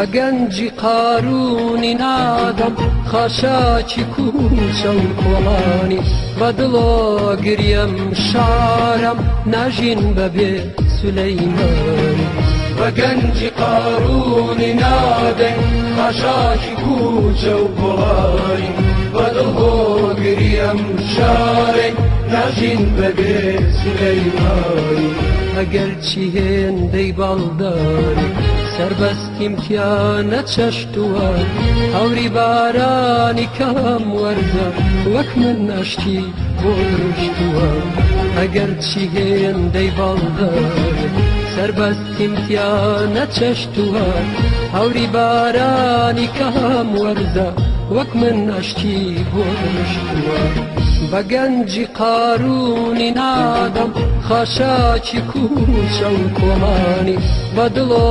بەگەنجی قارونی نادەم خاشاکی کوچە و کۆڵانی بەدڵۆ گریم شارم ناژین بەبێ سولەیمانی بەگەنجی قارونی نادەم خاشاکی کوچە و کۆڵانی بەدڵۆ گریم شارم ناژین بەبێ سولەیمانی ئەگەر چی هێندەی باڵداری سربەستیم تیا نەچەشتووە هەوری بارانی کەم وەرزە وەک من نەشتی بۆ دروشتووە ئەگەر چی هێندەی باڵداری سربەستیم تیا نەچەشتووە هەوری بارانی کەم وەرزە وەک من نەشتی بۆ دروشتووە بەگەنجی قارونی نادەم خاشاکی کوچە و کۆڵانی بەدڵۆ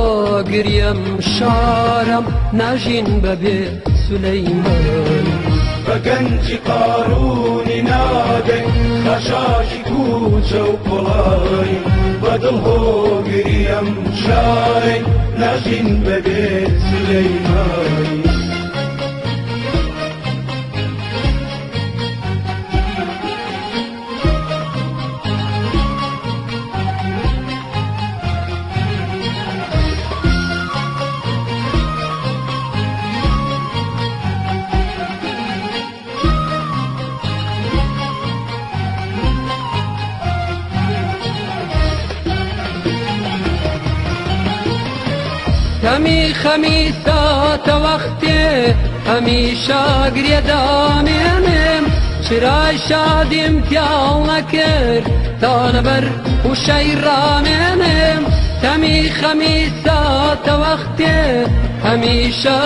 گریم شارم ناژین بەبێ سولەیمانی بەگەنجی قارونی نادەم خاشاکی کوچە و کۆڵانی بەدڵۆ گریم شارم ناژین بەبێ سولەیمانی هەمی خەمیساتە وەختێ هەمیشە گرێدامێنم چرای شادیم پیاڵ نەکرد تا لەبەر وشەی ڕامێنم هەمی خەمیساتە وەختێ هەمیشە